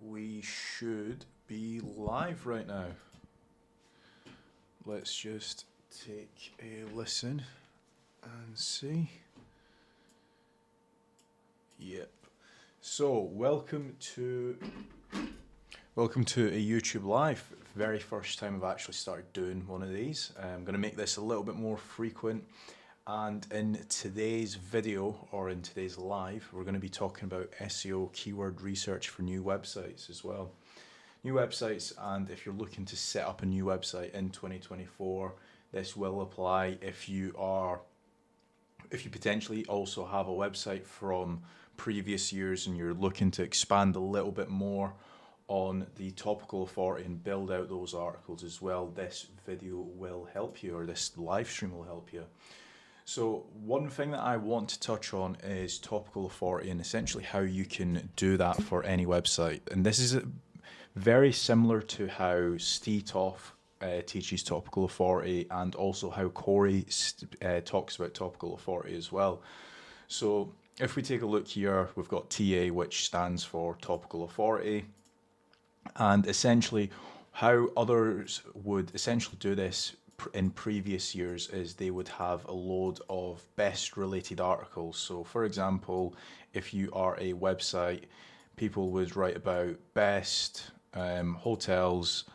we should be live right now. Let's just take a listen and see. Yep. So welcome to a YouTube Live. Very first time I've actually started doing one of these. I'm going to make this a little bit more frequent. And in today's video, or in today's live, we're going to be talking about SEO keyword research for new websites as well. New websites, and if you're looking to set up a new website in 2024, this will apply if you potentially also have a website from previous years and you're looking to expand a little bit more on the topical authority and build out those articles as well. This video will help you, or this live stream will help you. So one thing that I want to touch on is topical authority and essentially how you can do that for any website. And this is very similar to how Steve teaches topical authority, and also how Corey talks about topical authority as well. So if we take a look here, we've got TA, which stands for topical authority. And essentially how others would essentially do this in previous years is they would have a load of best related articles. So for example, if you are a website, people would write about best hotels,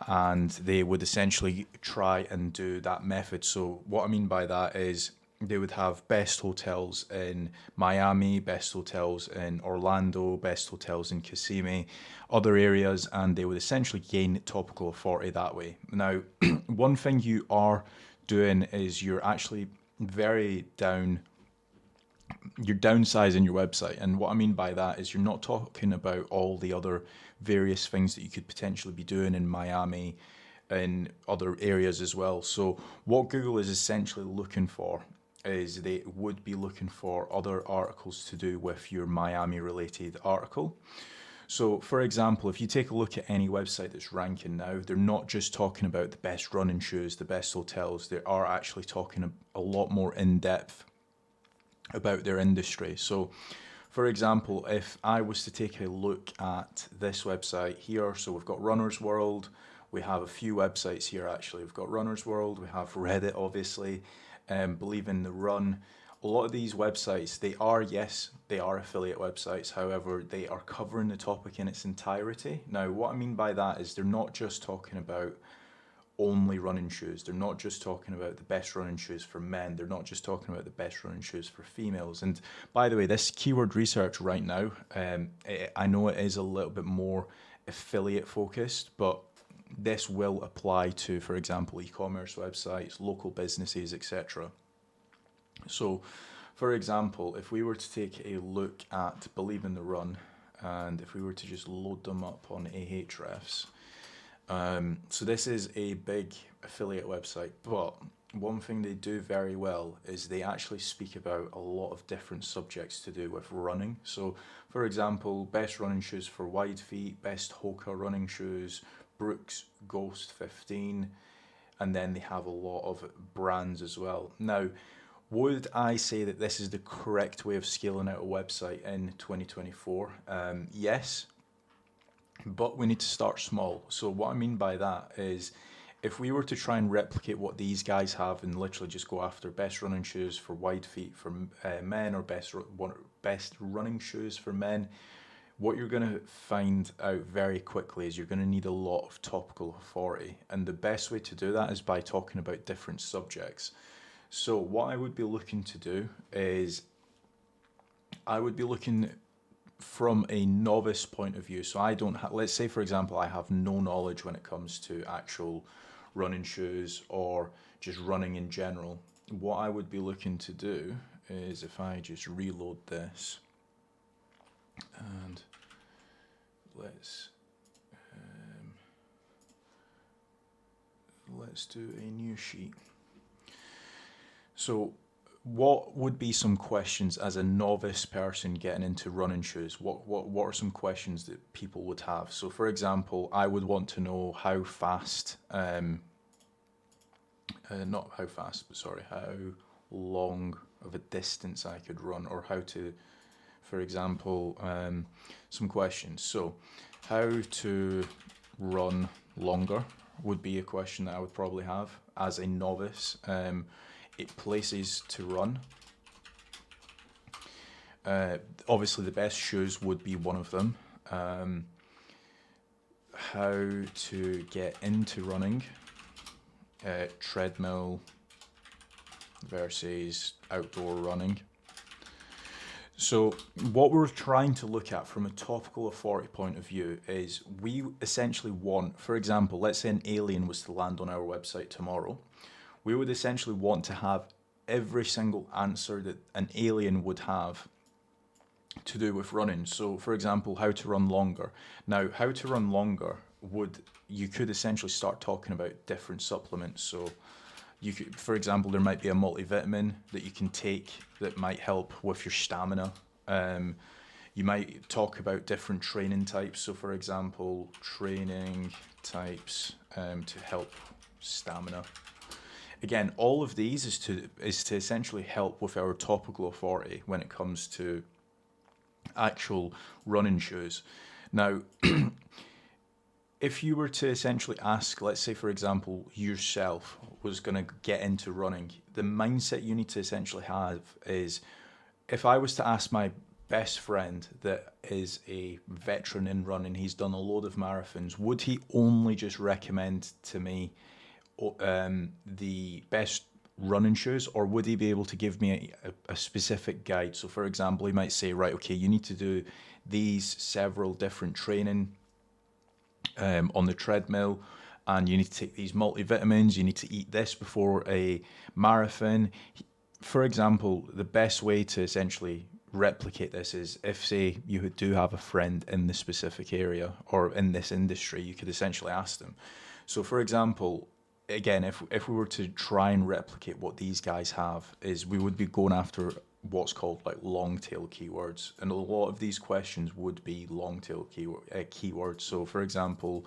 and they would essentially try and do that method. So what I mean by that is they would have best hotels in Miami, best hotels in Orlando, best hotels in Kissimmee, other areas, and they would essentially gain topical authority that way. Now, one thing you are doing is you're actually you're downsizing your website. And what I mean by that is you're not talking about all the other various things that you could potentially be doing in Miami and other areas as well. So what Google is essentially looking for is they would be looking for other articles to do with your Miami related article. So for example, if you take a look at any website that's ranking now, they're not just talking about the best running shoes, the best hotels. They are actually talking a lot more in depth about their industry. So for example, if I was to take a look at this website here, so we've got Runner's World, we have a few websites here actually. We've got Runner's World, we have Reddit obviously, Believe in the Run. A lot of these websites, they are affiliate websites, however, they are covering the topic in its entirety. Now, what I mean by that is they're not just talking about only running shoes. They're not just talking about the best running shoes for men. They're not just talking about the best running shoes for females. And by the way, this keyword research right now, I know it is a little bit more affiliate focused, but this will apply to, for example, e-commerce websites, local businesses, etc. So, for example, if we were to take a look at Believe in the Run, and if we were to just load them up on Ahrefs, so this is a big affiliate website, but one thing they do very well is they actually speak about a lot of different subjects to do with running. So, for example, best running shoes for wide feet, best Hoka running shoes, Brooks Ghost 15, and then they have a lot of brands as well. Now, would I say that this is the correct way of scaling out a website in 2024? Yes, but we need to start small. So what I mean by that is if we were to try and replicate what these guys have and literally just go after best running shoes for wide feet for men, or best running shoes for men, what you're going to find out very quickly is you're going to need a lot of topical authority. And the best way to do that is by talking about different subjects. So what I would be looking to do is I would be looking from a novice point of view. So I don't have, let's say for example, I have no knowledge when it comes to actual running shoes or just running in general. What I would be looking to do is, if I just reload this, and let's do a new sheet. So what would be some questions as a novice person getting into running shoes? What are some questions that people would have? So for example, I would want to know how fast, not how fast, but sorry, how long of a distance I could run, or how to for example, some questions. So how to run longer would be a question that I would probably have as a novice. Places to run. Obviously, the best shoes would be one of them. How to get into running. Treadmill versus outdoor running. So what we're trying to look at from a topical authority point of view is we essentially want, for example, let's say an alien was to land on our website tomorrow. We would essentially want to have every single answer that an alien would have to do with running. So for example, how to run longer. Now, how to run longer you could essentially start talking about different supplements. So you could, for example, there might be a multivitamin that you can take that might help with your stamina. You might talk about different training types. So for example, training types to help stamina. Again, all of these is to essentially help with our topical authority when it comes to actual running shoes. Now, if you were to essentially ask, let's say, for example, yourself was going to get into running, the mindset you need to essentially have is, if I was to ask my best friend that is a veteran in running, he's done a load of marathons, would he only just recommend to me the best running shoes, or would he be able to give me a specific guide? So for example, he might say, right, okay, you need to do these several different training on the treadmill, and you need to take these multivitamins, you need to eat this before a marathon. For example, the best way to essentially replicate this is if, say, you do have a friend in the specific area or in this industry, you could essentially ask them. So for example, again, if we were to try and replicate what these guys have, is we would be going after what's called like long tail keywords, and a lot of these questions would be long tail keywords. So for example,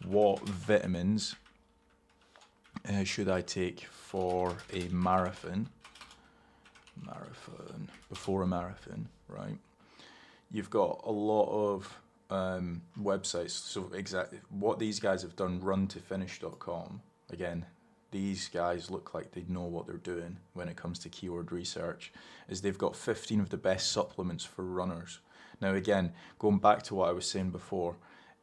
what vitamins should I take for a marathon before a marathon, right? You've got a lot of websites. So exactly what these guys have done, runtofinish.com. Again, these guys look like they know what they're doing when it comes to keyword research, is they've got 15 of the best supplements for runners. Now again, going back to what I was saying before,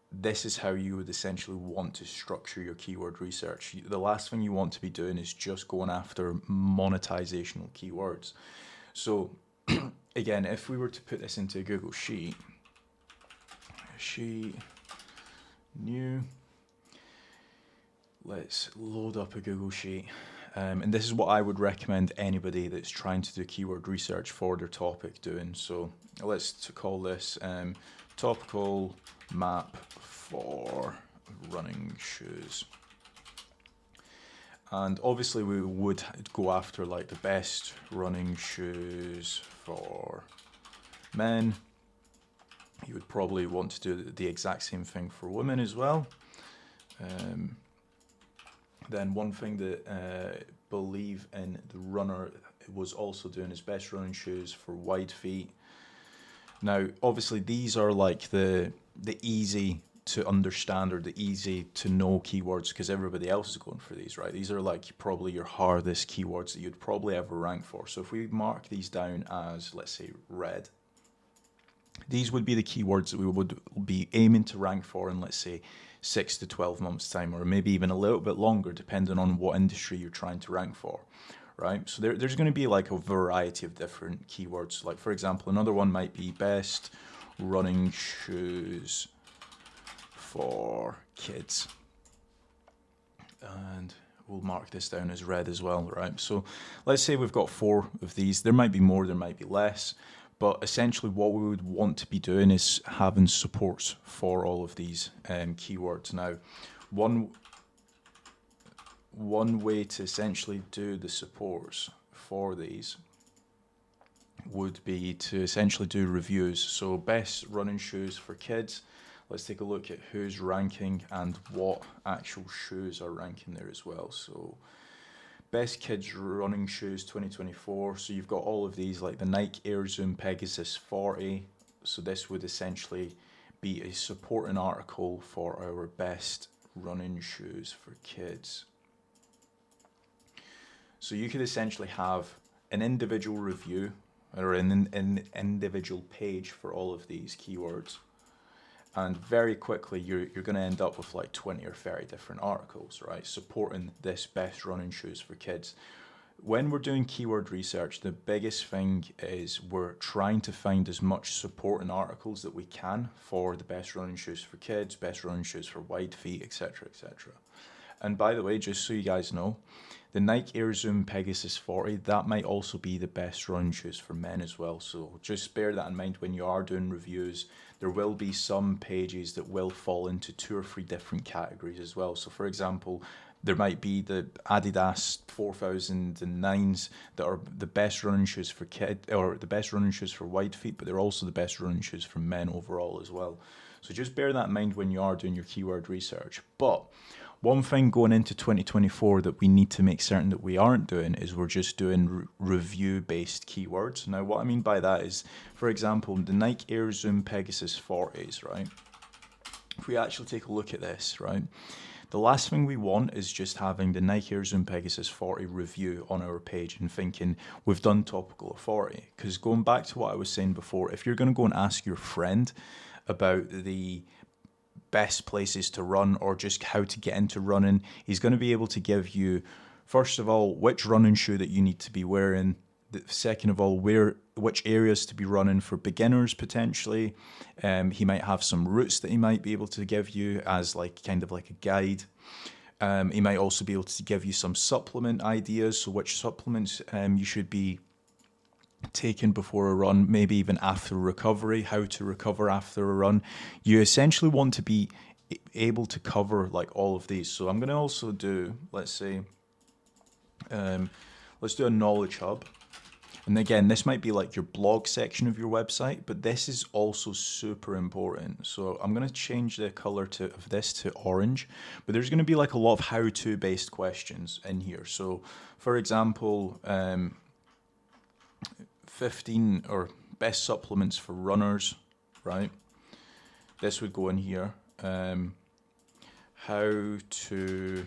this is how you would essentially want to structure your keyword research. The last thing you want to be doing is just going after monetizational keywords. So again, if we were to put this into a Google sheet, new, let's load up a Google sheet. And this is what I would recommend anybody that's trying to do keyword research for their topic doing. So let's call this topical map for running shoes. And obviously we would go after like the best running shoes for men. You would probably want to do the exact same thing for women as well. Then one thing that Believe in the Runner was also doing is best running shoes for wide feet. Now, obviously, these are like the easy to understand or the easy to know keywords because everybody else is going for these, right? These are like probably your hardest keywords that you'd probably ever rank for. So if we mark these down as, let's say, red, these would be the keywords that we would be aiming to rank for in, let's say, 6 to 12 months time, or maybe even a little bit longer, depending on what industry you're trying to rank for, right? So there's going to be like a variety of different keywords. Like, for example, another one might be best running shoes for kids. And we'll mark this down as red as well, right? So let's say we've got 4 of these. There might be more, there might be less. But essentially what we would want to be doing is having supports for all of these keywords. Now, one way to essentially do the supports for these would be to essentially do reviews. So best running shoes for kids. Let's take a look at who's ranking and what actual shoes are ranking there as well. So Best kids running shoes 2024. So you've got all of these, like the Nike Air Zoom Pegasus 40. So this would essentially be a supporting article for our best running shoes for kids. So you could essentially have an individual review or an individual page for all of these keywords. And very quickly, you're going to end up with like 20 or 30 different articles, right? Supporting this best running shoes for kids. When we're doing keyword research, the biggest thing is we're trying to find as much supporting articles that we can for the best running shoes for kids, best running shoes for wide feet, etc., etc. And by the way, just so you guys know, the Nike Air Zoom Pegasus 40, that might also be the best running shoes for men as well. So just bear that in mind when you are doing reviews. There will be some pages that will fall into 2 or 3 different categories as well. So for example, there might be the Adidas 4009s that are the best running shoes for kids, or the best running shoes for wide feet, but they're also the best running shoes for men overall as well. So just bear that in mind when you are doing your keyword research. But one thing going into 2024 that we need to make certain that we aren't doing is we're just doing review-based keywords. Now, what I mean by that is, for example, the Nike Air Zoom Pegasus 40s, right? If we actually take a look at this, right? The last thing we want is just having the Nike Air Zoom Pegasus 40 review on our page and thinking we've done Topical of 40. Because going back to what I was saying before, if you're going to go and ask your friend about the best places to run or just how to get into running, he's going to be able to give you, first of all, which running shoe that you need to be wearing, second of all, which areas to be running for beginners potentially. He might have some routes that he might be able to give you as like kind of like a guide. He might also be able to give you some supplement ideas, so which supplements you should be taken before a run, maybe even after recovery, how to recover after a run. You essentially want to be able to cover like all of these. So I'm going to also do, let's say, let's do a knowledge hub. And again, this might be like your blog section of your website, but this is also super important. So I'm going to change the color of this to orange, but there's going to be like a lot of how-to based questions in here. So for example, 15 or best supplements for runners, right? This would go in here. How to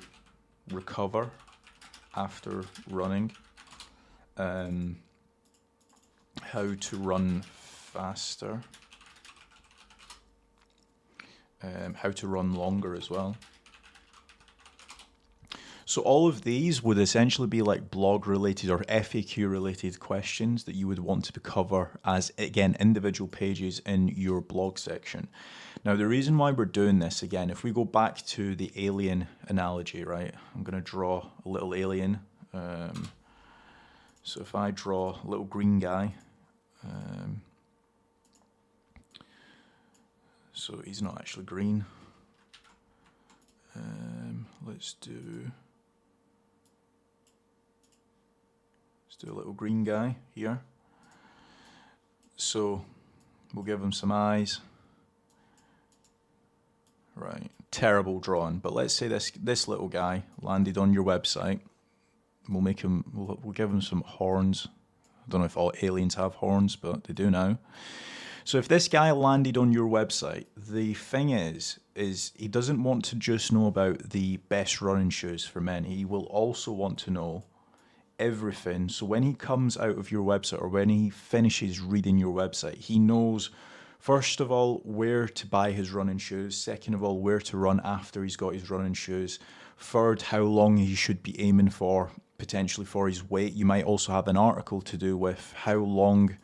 recover after running. How to run faster. How to run longer as well. So all of these would essentially be like blog related or FAQ related questions that you would want to cover as, again, individual pages in your blog section. Now, the reason why we're doing this, again, if we go back to the alien analogy, right, I'm going to draw a little alien. So if I draw a little green guy, so he's not actually green. Let's do a little green guy here. So we'll give him some eyes. Right, terrible drawing, but let's say this little guy landed on your website. We'll make him. We'll give him some horns. I don't know if all aliens have horns, but they do now. So if this guy landed on your website, the thing is he doesn't want to just know about the best running shoes for men. He will also want to know everything. So when he comes out of your website or when he finishes reading your website, he knows, first of all, where to buy his running shoes. Second of all, where to run after he's got his running shoes. Third, how long he should be aiming for, potentially for his weight. You might also have an article to do with how long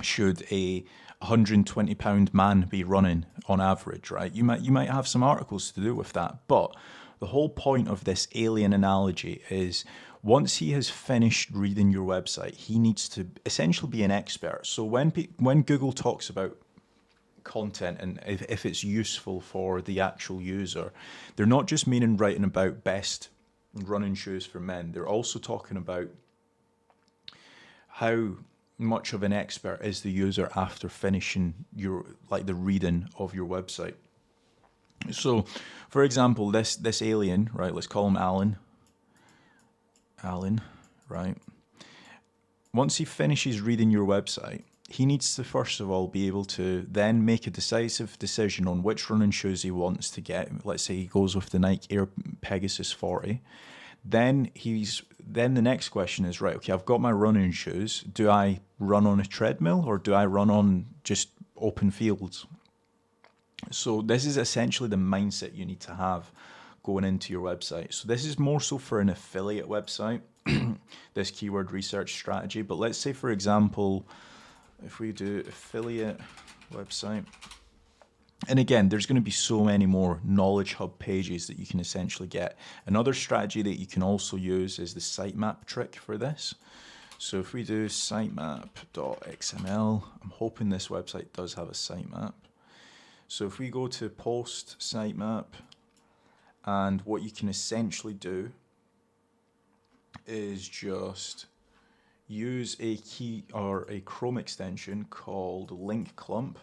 should a 120-pound man be running on average, right? You might have some articles to do with that, but the whole point of this alien analogy is once he has finished reading your website, he needs to essentially be an expert. So when Google talks about content and if it's useful for the actual user, they're not just meaning writing about best running shoes for men. They're also talking about how much of an expert is the user after finishing the reading of your website. So, for example, this alien, right? Let's call him Alan. Alan, right? Once he finishes reading your website, he needs to first of all be able to then make a decisive decision on which running shoes he wants to get. Let's say he goes with the Nike Air Pegasus 40. Then the next question is, right, okay, I've got my running shoes. Do I run on a treadmill or do I run on just open fields? So this is essentially the mindset you need to have going into your website. So this is more so for an affiliate website, this keyword research strategy. But let's say, for example, if we do affiliate website, and again, there's going to be so many more Knowledge Hub pages that you can essentially get. Another strategy that you can also use is the sitemap trick for this. So if we do sitemap.xml, I'm hoping this website does have a sitemap. So if we go to post sitemap, and what you can essentially do is just use a key or a Chrome extension called link clump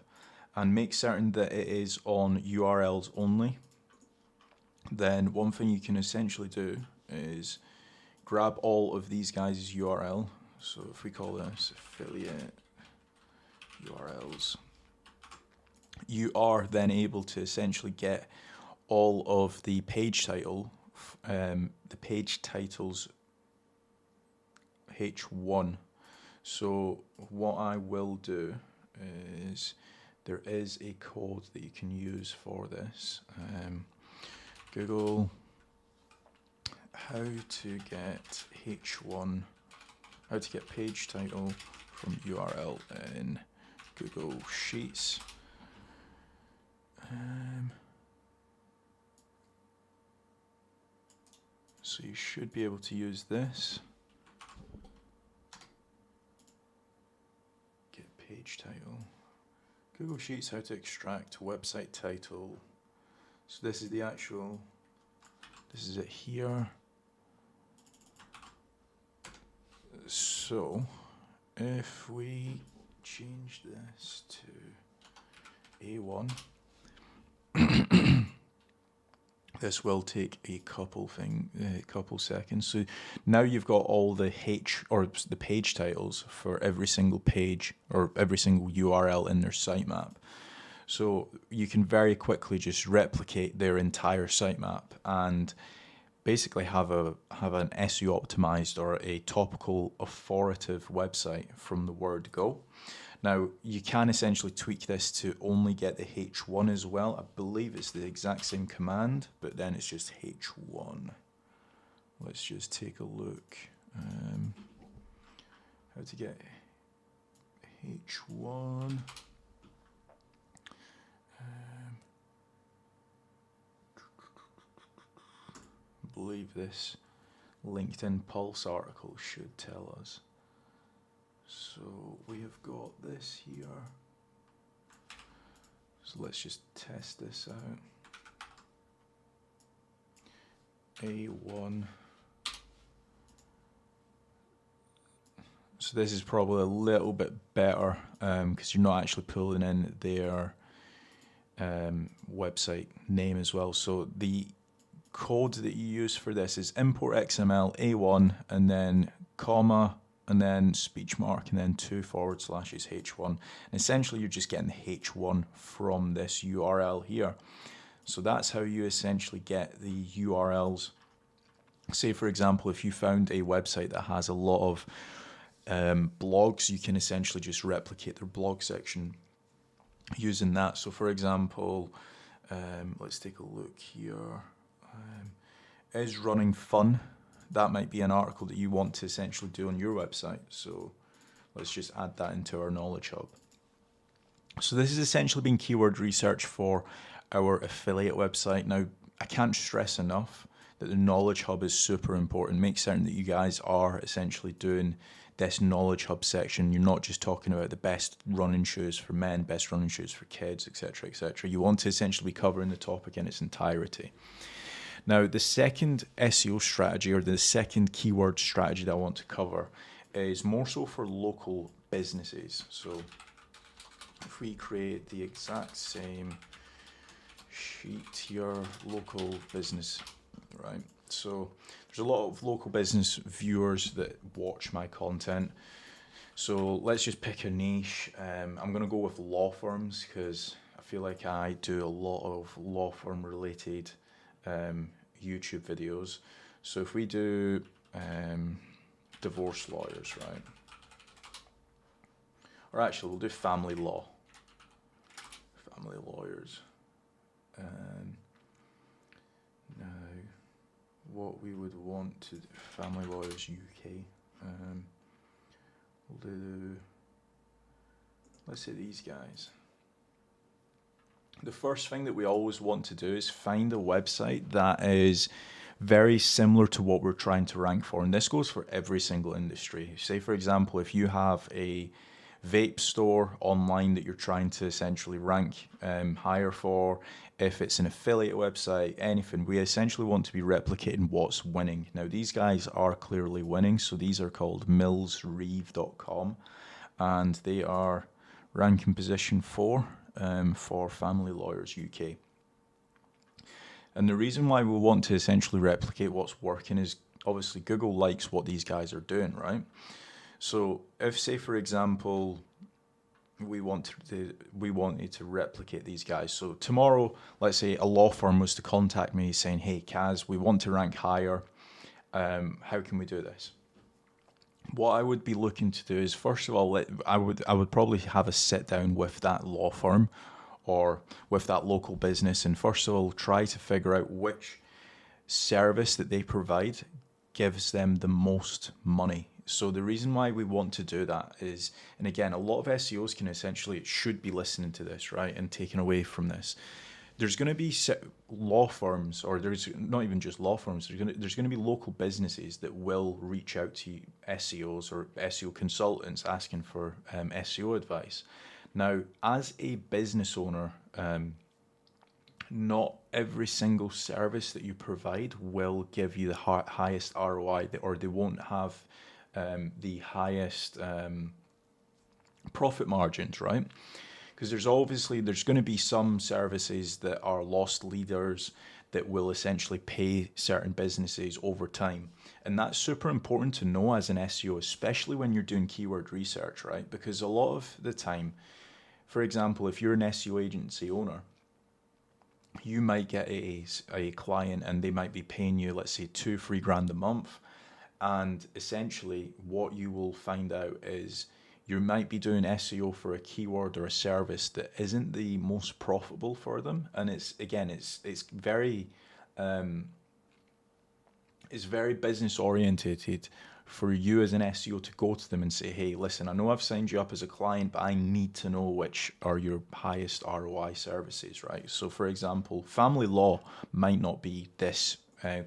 and make certain that it is on URLs only. Then one thing you can essentially do is grab all of these guys' URL. So if we call this affiliate URLs, you are then able to essentially get all of the page titles H1. So what I will do is there is a code that you can use for this. Google how to get H1, how to get page title from URL in Google Sheets. So you should be able to use this. Get page title. Google Sheets, how to extract website title. So this is the actual, this is it here. So if we change this to A1, this will take a couple seconds. So now you've got all the the page titles for every single page or every single URL in their sitemap. So you can very quickly just replicate their entire sitemap and basically have an SEO optimized or a topical authoritative website from the word go. Now, you can essentially tweak this to only get the H1 as well. I believe it's the exact same command, but then it's just H1. Let's just take a look. How to get H1. I believe this LinkedIn Pulse article should tell us. So we have got this here. So let's just test this out. A1. So this is probably a little bit better because you're not actually pulling in their website name as well. So the code that you use for this is import XML A1 and then comma and then speech mark and then 2 / H1. And essentially you're just getting the H1 from this URL here. So that's how you essentially get the URLs. Say for example, if you found a website that has a lot of blogs, you can essentially just replicate their blog section using that. So for example, let's take a look here. Is running fun? That might be an article that you want to essentially do on your website. So let's just add that into our Knowledge Hub. So this is essentially been keyword research for our affiliate website. Now, I can't stress enough that the Knowledge Hub is super important. Make certain that you guys are essentially doing this Knowledge Hub section. You're not just talking about the best running shoes for men, best running shoes for kids, etc., etc. You want to essentially be covering the topic in its entirety. Now, the second SEO strategy or the second keyword strategy that I want to cover is more so for local businesses. So if we create the exact same sheet here, local business, right? So there's a lot of local business viewers that watch my content. So let's just pick a niche. I'm going to go with law firms because I feel like I do a lot of law firm related YouTube videos. So if we do divorce lawyers, right? Or actually, we'll do family law. Family lawyers. Now, what we would want to do, family lawyers UK. We'll do, let's say these guys. The first thing that we always want to do is find a website that is very similar to what we're trying to rank for. And this goes for every single industry. Say, for example, if you have a vape store online that you're trying to essentially rank higher for, if it's an affiliate website, anything, we essentially want to be replicating what's winning. Now, these guys are clearly winning. So these are called millsreeve.com, and they are ranking position 4 for Family Lawyers UK. And the reason why we want to essentially replicate what's working is obviously Google likes what these guys are doing, right? So if, say, for example, we wanted to replicate these guys. So tomorrow, let's say a law firm was to contact me saying, hey, Kaz, we want to rank higher. How can we do this? What I would be looking to do is, first of all, I would probably have a sit down with that law firm or with that local business, and first of all, try to figure out which service that they provide gives them the most money. So the reason why we want to do that is, and again, a lot of SEOs should be listening to this, right, and taken away from this. There's going to be law firms, or there's not even just law firms, there's going to be local businesses that will reach out to SEOs or SEO consultants asking for SEO advice. Now, as a business owner, not every single service that you provide will give you the highest ROI, or they won't have the highest profit margins, right? Because there's going to be some services that are lost leaders that will essentially pay certain businesses over time. And that's super important to know as an SEO, especially when you're doing keyword research, right? Because a lot of the time, for example, if you're an SEO agency owner, you might get a client and they might be paying you, let's say, $2-3 grand a month. And essentially what you will find out is you might be doing SEO for a keyword or a service that isn't the most profitable for them. And it's very business oriented for you as an SEO to go to them and say, hey, listen, I know I've signed you up as a client, but I need to know which are your highest ROI services, right? So for example, family law might not be this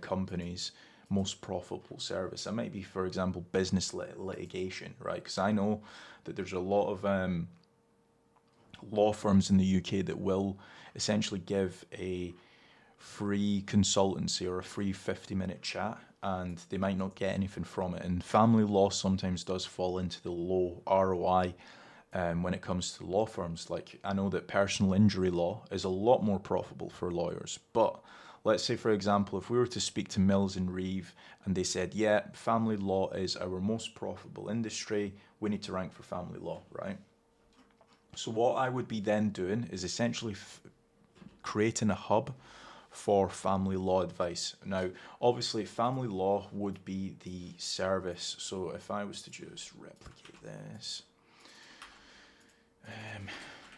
company's most profitable service. It might be, for example, business litigation, right? Because I know that there's a lot of law firms in the UK that will essentially give a free consultancy or a free 50-minute chat, and they might not get anything from it. And family law sometimes does fall into the low ROI when it comes to law firms. Like, I know that personal injury law is a lot more profitable for lawyers, but let's say, for example, if we were to speak to Mills and Reeve and they said, yeah, family law is our most profitable industry, we need to rank for family law, right? So what I would be then doing is essentially creating a hub for family law advice. Now, obviously, family law would be the service. So if I was to just replicate this,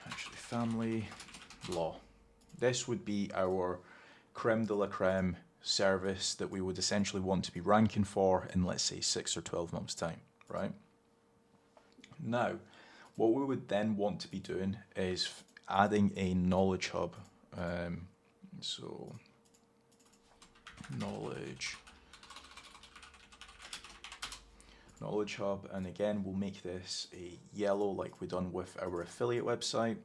actually, family law, this would be our creme de la creme service that we would essentially want to be ranking for in, let's say, 6 or 12 months' time, right? Now, what we would then want to be doing is adding a knowledge hub. So, knowledge hub, and again, we'll make this a yellow like we done with our affiliate website.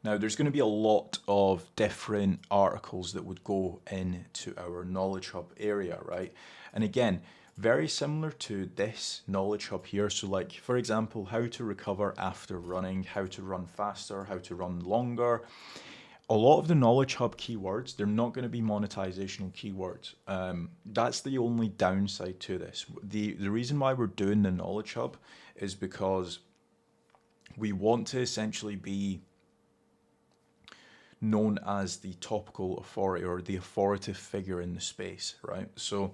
Now, there's going to be a lot of different articles that would go into our Knowledge Hub area, right? And again, very similar to this Knowledge Hub here. So like, for example, how to recover after running, how to run faster, how to run longer. a lot of the Knowledge Hub keywords, they're not going to be monetizational keywords. That's the only downside to this. The reason why we're doing the Knowledge Hub is because we want to essentially be known as the topical authority or the authoritative figure in the space, right? So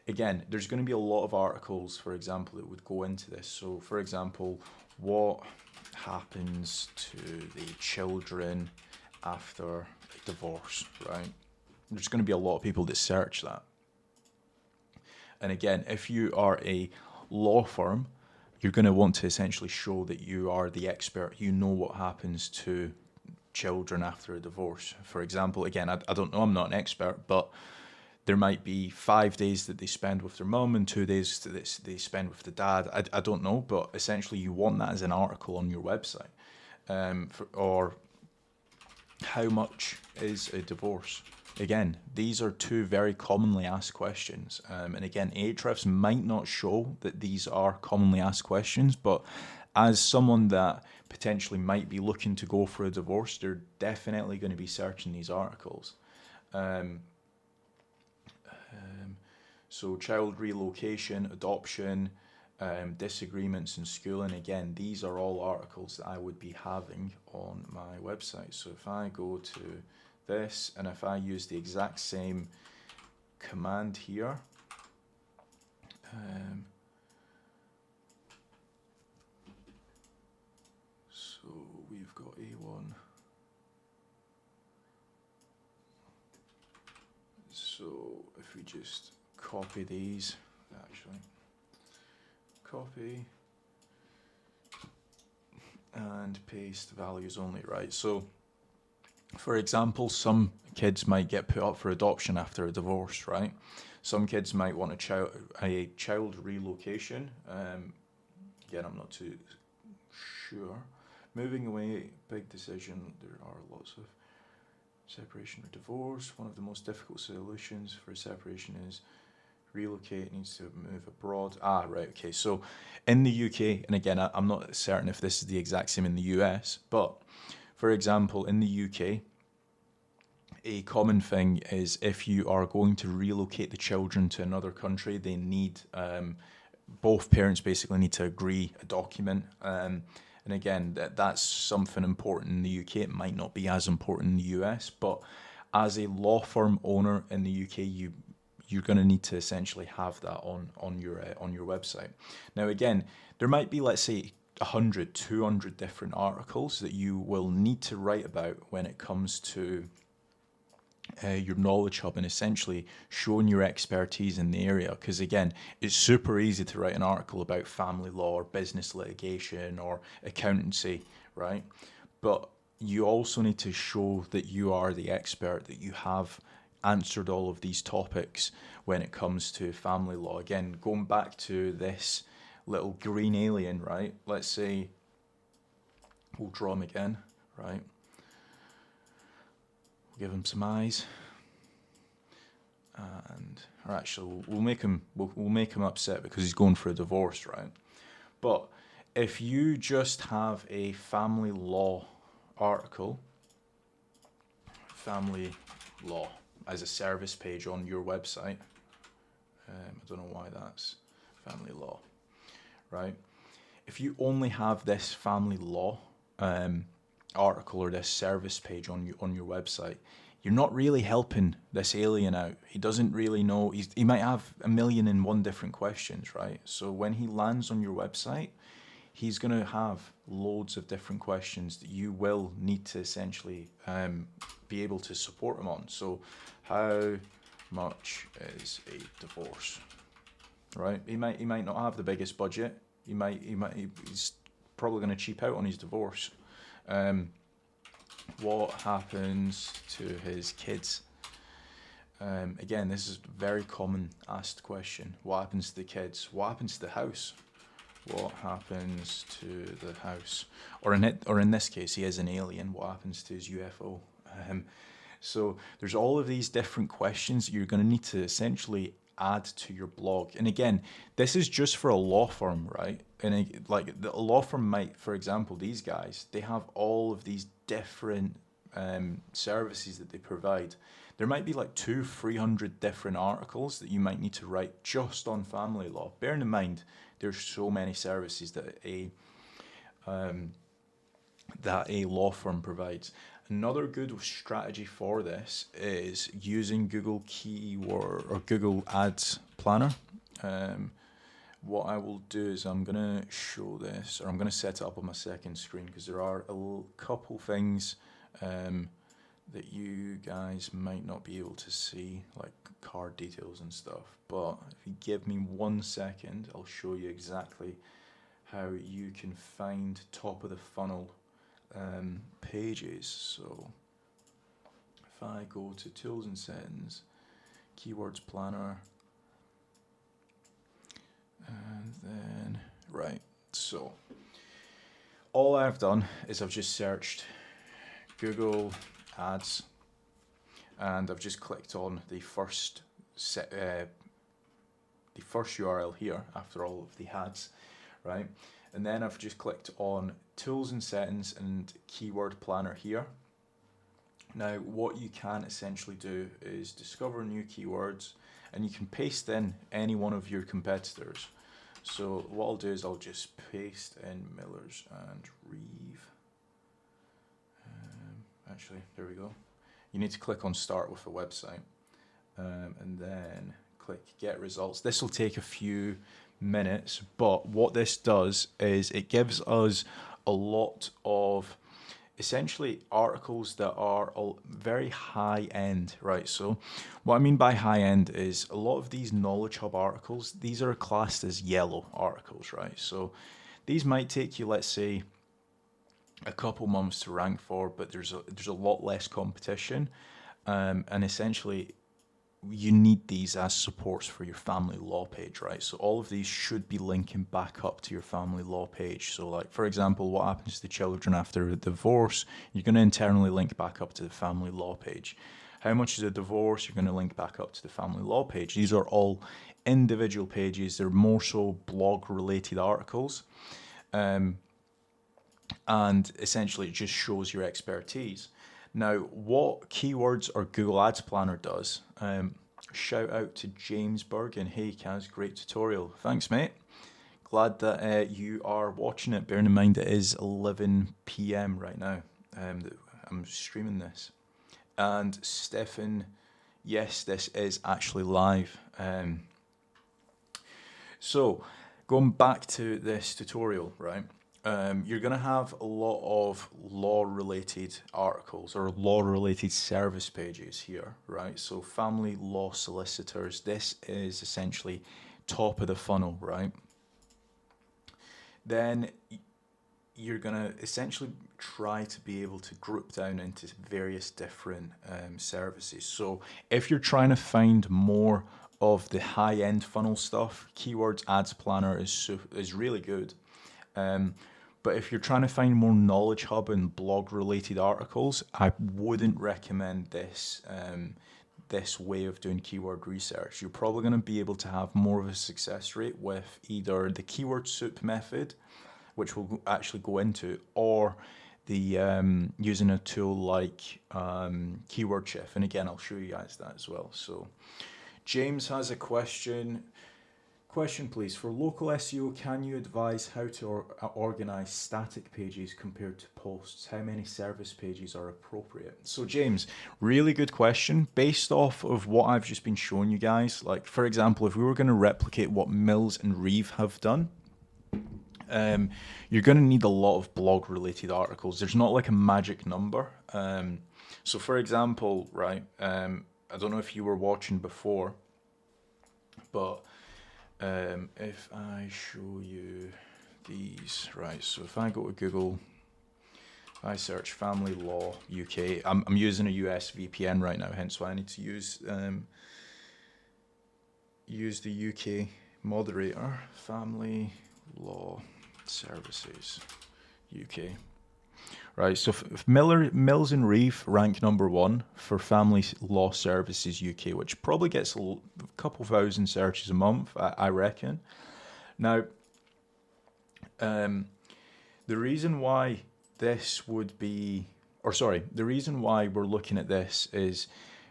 again, there's going to be a lot of articles, for example, that would go into this. So for example, what happens to the children after divorce, right? There's going to be a lot of people that search that. And again, if you are a law firm, you're going to want to essentially show that you are the expert. You know what happens to children after a divorce. For example, again, I don't know, I'm not an expert, but there might be 5 days that they spend with their mum and 2 days that they spend with the dad. I don't know, but essentially you want that as an article on your website. Or how much is a divorce? Again, these are two very commonly asked questions. And again, Ahrefs might not show that these are commonly asked questions, but as someone that potentially might be looking to go for a divorce, they're definitely going to be searching these articles. So child relocation, adoption, disagreements in schooling. Again, these are all articles that I would be having on my website. So if I go to this and if I use the exact same command here, so we've got A1. So if we just copy these, actually copy and paste values only, right? So for example, some kids might get put up for adoption after a divorce, right? Some kids might want a child relocation. Again, I'm not too sure. Moving away, big decision. There are lots of separation or divorce. One of the most difficult solutions for separation is relocate, needs to move abroad. Ah, right, okay. So in the UK, and again, I'm not certain if this is the exact same in the US, but for example, in the UK, a common thing is if you are going to relocate the children to another country, they need, both parents basically need to agree a document. And again, that's something important in the UK. It might not be as important in the US, but as a law firm owner in the UK, you're going to need to essentially have that on your website. Now, again, there might be, let's say, 100, 200 different articles that you will need to write about when it comes to your knowledge hub and essentially showing your expertise in the area. Because again, it's super easy to write an article about family law or business litigation or accountancy, right? But you also need to show that you are the expert, that you have answered all of these topics when it comes to family law. Again, going back to this little green alien, right? Let's say we'll draw him again, right? We'll give him some eyes, and or actually we'll make him upset because he's going for a divorce, right? But if you just have a family law article, family law as a service page on your website, I don't know why that's family law, right? If you only have this family law article or this service page on your website, you're not really helping this alien out. He doesn't really know. He might have 1,000,001 different questions, right? So when he lands on your website, he's going to have loads of different questions that you will need to essentially be able to support him on. So how much is a divorce, right? He might not have the biggest budget. He's probably going to cheap out on his divorce. What happens to his kids? Again, this is a very common asked question. What happens to the kids? What happens to the house? What happens to the house? Or in this case, he is an alien. What happens to his UFO? So there's all of these different questions that you're going to need to essentially add to your blog. And again, this is just for a law firm, right? And like a law firm might, for example, these guys, they have all of these different services that they provide, there might be like 300 different articles that you might need to write just on family law. Bearing in mind, there's so many services that a law firm provides. Another good strategy for this is using Google Keyword or Google Ads Planner. What I will do is I'm going to show this, or I'm going to set it up on my second screen, because there are a couple things that you guys might not be able to see, like card details and stuff. But if you give me 1 second, I'll show you exactly how you can find top of the funnel pages. So if I go to Tools and Settings, Keywords Planner, and then, right, so all I've done is I've just searched Google Ads, and I've just clicked on the first URL here after all of the ads, right? And then I've just clicked on Tools and Settings and Keyword Planner here. Now, what you can essentially do is discover new keywords, and you can paste in any one of your competitors. So what I'll do is I'll just paste in Millers and Reeve. Actually, there we go. You need to click on Start with a website, and then click Get Results. This will take a few minutes, but what this does is it gives us a lot of essentially articles that are very high end, right? So what I mean by high end is a lot of these Knowledge Hub articles, these are classed as yellow articles, right? So these might take you, let's say, a couple months to rank for, but there's a lot less competition, and essentially you need these as supports for your family law page, right? So all of these should be linking back up to your family law page. So like, for example, what happens to children after a divorce, you're going to internally link back up to the family law page. How much is a divorce? You're going to link back up to the family law page. These are all individual pages. They're more so blog related articles. And essentially it just shows your expertise. Now, what Keywords or Google Ads Planner does, shout out to James Bergen. Hey, Kaz, great tutorial. Thanks, mate. Glad that you are watching it. Bearing in mind it is 11 p.m. right now. I'm streaming this. And Stefan, yes, this is actually live. So, going back to this tutorial, right? You're going to have a lot of law-related articles or law-related service pages here, right? So family law solicitors, this is essentially top of the funnel, right? Then you're going to essentially try to be able to group down into various different services. So if you're trying to find more of the high-end funnel stuff, Keywords Ads Planner is really good. But if you're trying to find more Knowledge Hub and blog related articles, I wouldn't recommend this this way of doing keyword research. You're probably going to be able to have more of a success rate with either the keyword soup method, which we'll actually go into, or the using a tool like Keyword Shift. And again, I'll show you guys that as well. So James has a question. Question, please. For local SEO, can you advise how to organize static pages compared to posts? How many service pages are appropriate? So James, really good question. Based off of what I've just been showing you guys, like for example, if we were going to replicate what Mills and Reeve have done, you're going to need a lot of blog related articles. There's not like a magic number. So for example, right, I don't know if you were watching before, but if I show you these, right, so if I go to Google, I search family law UK, I'm using a US VPN right now, hence why I need to use the UK moderator, family law services UK. Right, so if Mills and Reeve rank #1 for family law services UK, which probably gets a couple thousand searches a month, I reckon. Now, the reason why this would be or sorry, the reason why we're looking at this is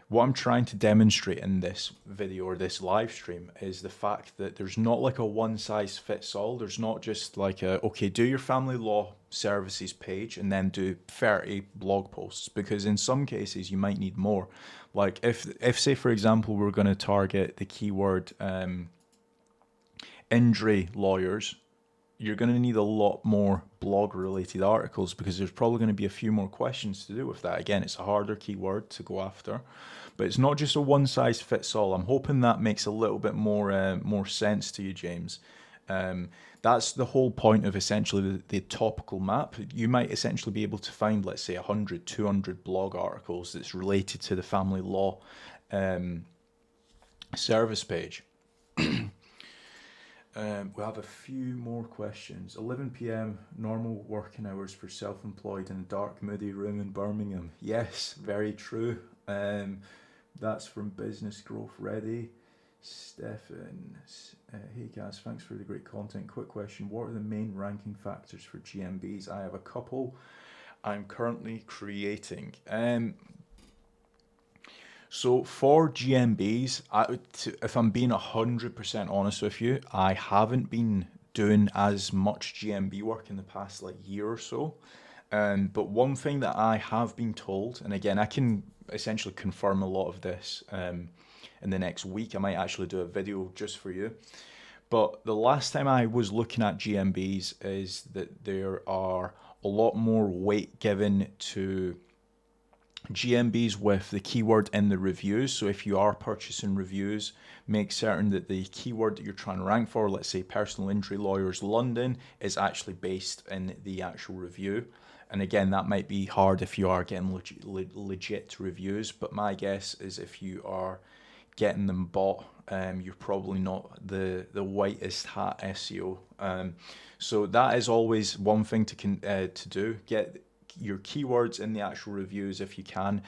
what I'm trying to demonstrate in this video or this live stream is the fact that there's not like a one size fits all. There's not just like a, okay, do your family law services page and then do 30 blog posts, because in some cases you might need more. Like if say for example, we're going to target the keyword injury lawyers, you're going to need a lot more blog related articles, because there's probably going to be a few more questions to do with that. Again, it's a harder keyword to go after, but it's not just a one size fits all. I'm hoping that makes a little bit more sense to you, James. That's the whole point of essentially the topical map. You might essentially be able to find, let's say, 100, 200 blog articles that's related to the family law service page. We have a few more questions. 11 p.m. normal working hours for self-employed in a dark, moody room in Birmingham. Yes, very true. That's from Business Growth Ready. Stefan, hey guys, thanks for the great content. Quick question, what are the main ranking factors for GMBs? I have a couple I'm currently creating. So for GMBs, if I'm being 100% honest with you, I haven't been doing as much GMB work in the past like year or so. But one thing that I have been told, and again, I can essentially confirm a lot of this in the next week. I might actually do a video just for you. But the last time I was looking at GMBs is that there are a lot more weight given to GMBs with the keyword in the reviews. So if you are purchasing reviews, make certain that the keyword that you're trying to rank for, let's say personal injury lawyers London, is actually based in the actual review. And again, that might be hard if you are getting legit reviews, but my guess is if you are getting them bought, you're probably not the whitest hat SEO. So that is always one thing to do. Get your keywords in the actual reviews if you can.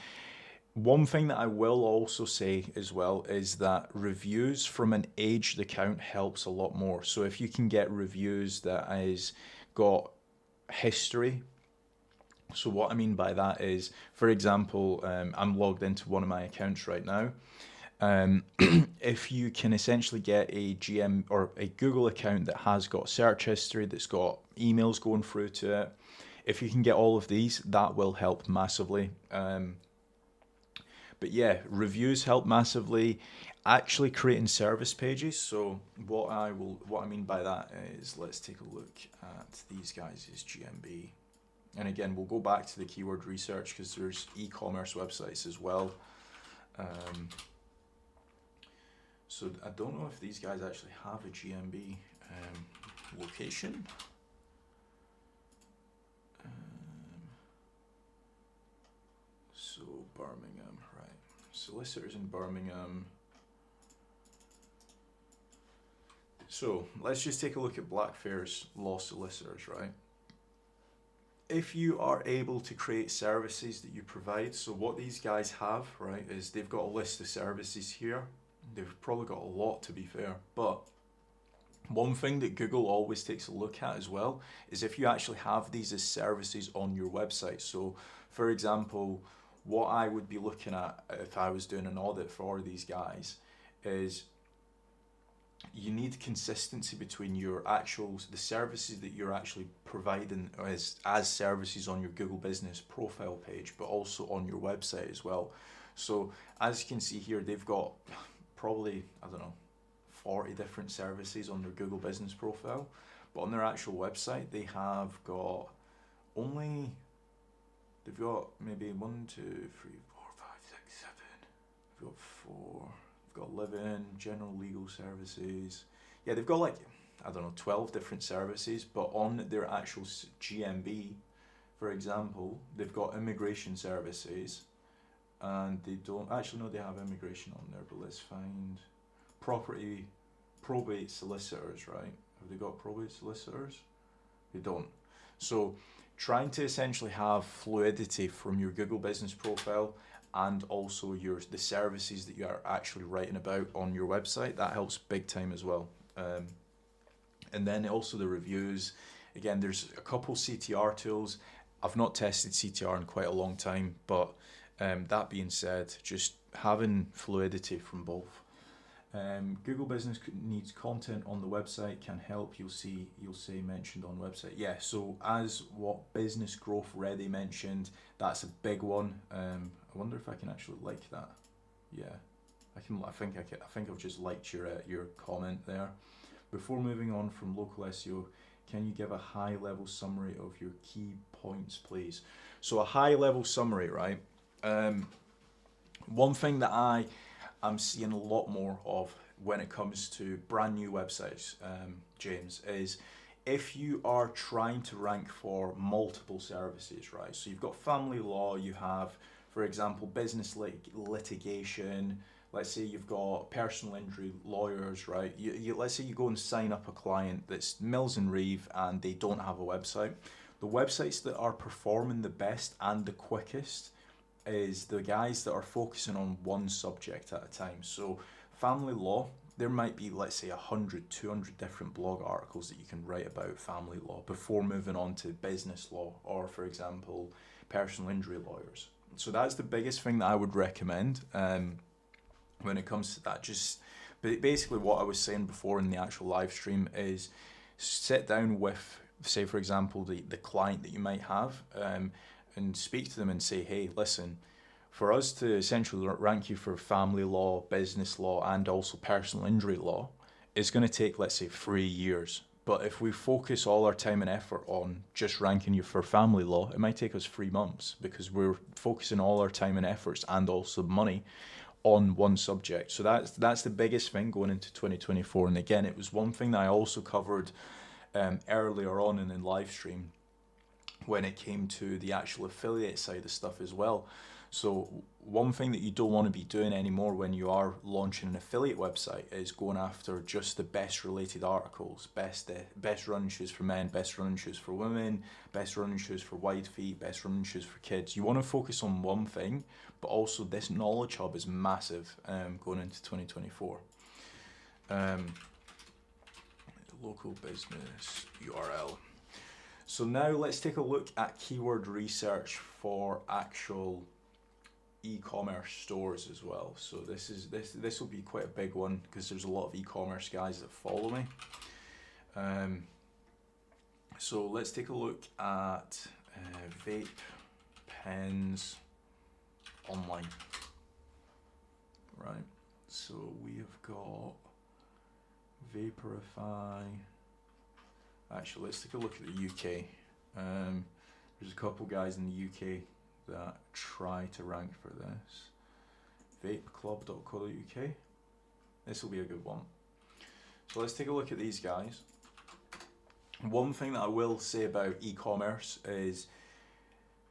One thing that I will also say as well is that reviews from an aged account helps a lot more. So if you can get reviews that is got history. So what I mean by that is, for example, I'm logged into one of my accounts right now. If you can essentially get a GM or a Google account that has got search history, that's got emails going through to it, if you can get all of these, that will help massively. But yeah, reviews help massively. Actually creating service pages. So what I mean by that is, let's take a look at these guys' GMB. And again, we'll go back to the keyword research because there's e-commerce websites as well. So I don't know if these guys actually have a GMB location. So Birmingham, right? Solicitors in Birmingham. So let's just take a look at Blackfair's law solicitors, right? If you are able to create services that you provide, so what these guys have, right, is they've got a list of services here. They've probably got a lot, to be fair, but one thing that Google always takes a look at as well is if you actually have these as services on your website. So for example, what I would be looking at if I was doing an audit for these guys is you need consistency between the services that you're actually providing as services on your Google Business profile page, but also on your website as well. So as you can see here, they've got probably, I don't know, 40 different services on their Google Business profile, but on their actual website, they have got they've got maybe 1, 2, 3, 4, 5, 6, 7, they've got 4, they've got live-in, general legal services. Yeah, they've got like, I don't know, 12 different services, but on their actual GMB, for example, they've got immigration services, and they don't actually know they have immigration on there, but let's find probate solicitors, right? Have they got probate solicitors? They don't. So trying to essentially have fluidity from your Google Business profile and also the services that you are actually writing about on your website, that helps big time as well. And then also the reviews. Again, there's a couple CTR tools. I've not tested CTR in quite a long time, but that being said, just having fluidity from both. Google Business needs content on the website can help. You'll say mentioned on website. Yeah. So as what Business Growth Ready mentioned, that's a big one. I wonder if I can actually like that. Yeah, I can. I think I've just liked your comment there. Before moving on from local SEO, can you give a high level summary of your key points, please? So a high level summary, right? One thing that I'm seeing a lot more of when it comes to brand new websites, James, is if you are trying to rank for multiple services, right? So you've got family law, you have, for example, business litigation. Let's say you've got personal injury lawyers, right? Let's say you go and sign up a client that's Mills and Reeve and they don't have a website. The websites that are performing the best and the quickest is the guys that are focusing on one subject at a time. So family law, there might be, let's say, 100, 200 different blog articles that you can write about family law before moving on to business law or, for example, personal injury lawyers. So that's the biggest thing that I would recommend when it comes to that. Just basically what I was saying before in the actual live stream is sit down with, say, for example, the client that you might have, and speak to them and say, hey, listen, for us to essentially rank you for family law, business law, and also personal injury law, it's going to take, let's say, 3 years. But if we focus all our time and effort on just ranking you for family law, it might take us 3 months because we're focusing all our time and efforts and also money on one subject. So that's the biggest thing going into 2024. And again, it was one thing that I also covered earlier on in the live stream when it came to the actual affiliate side of stuff as well. So one thing that you don't want to be doing anymore when you are launching an affiliate website is going after just the best related articles, best running shoes for men, best running shoes for women, best running shoes for wide feet, best running shoes for kids. You want to focus on one thing, but also this knowledge hub is massive going into 2024. Local business URL. So now let's take a look at keyword research for actual e-commerce stores as well. So this will be quite a big one because there's a lot of e-commerce guys that follow me. So let's take a look at vape pens online. Right. So we have got Vaporify. Actually, let's take a look at the UK. There's a couple guys in the UK that try to rank for this. Vapeclub.co.uk. This will be a good one. So let's take a look at these guys. One thing that I will say about e-commerce is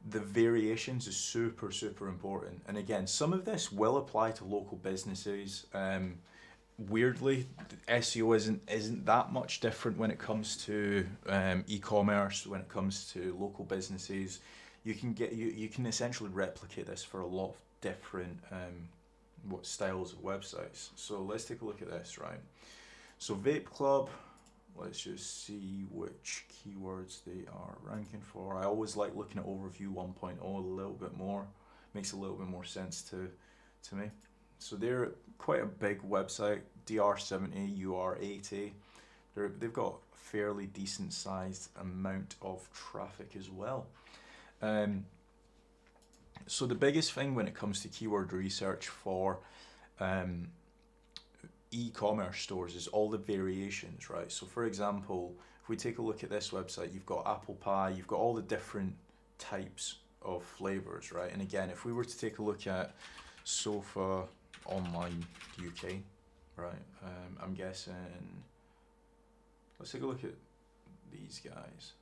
the variations is super, super important. And again, some of this will apply to local businesses. Weirdly, SEO isn't that much different when it comes to e-commerce. When it comes to local businesses, you can essentially replicate this for a lot of different styles of websites. So let's take a look at this, right? So Vape Club, let's just see which keywords they are ranking for. I always like looking at Overview 1.0 a little bit more. Makes a little bit more sense to me. So they're quite a big website, DR70, UR80. They've got a fairly decent sized amount of traffic as well. So the biggest thing when it comes to keyword research for e-commerce stores is all the variations, right? So for example, if we take a look at this website, you've got apple pie, you've got all the different types of flavors, right? And again, if we were to take a look at sofa online UK, right? I'm guessing, let's take a look at these guys.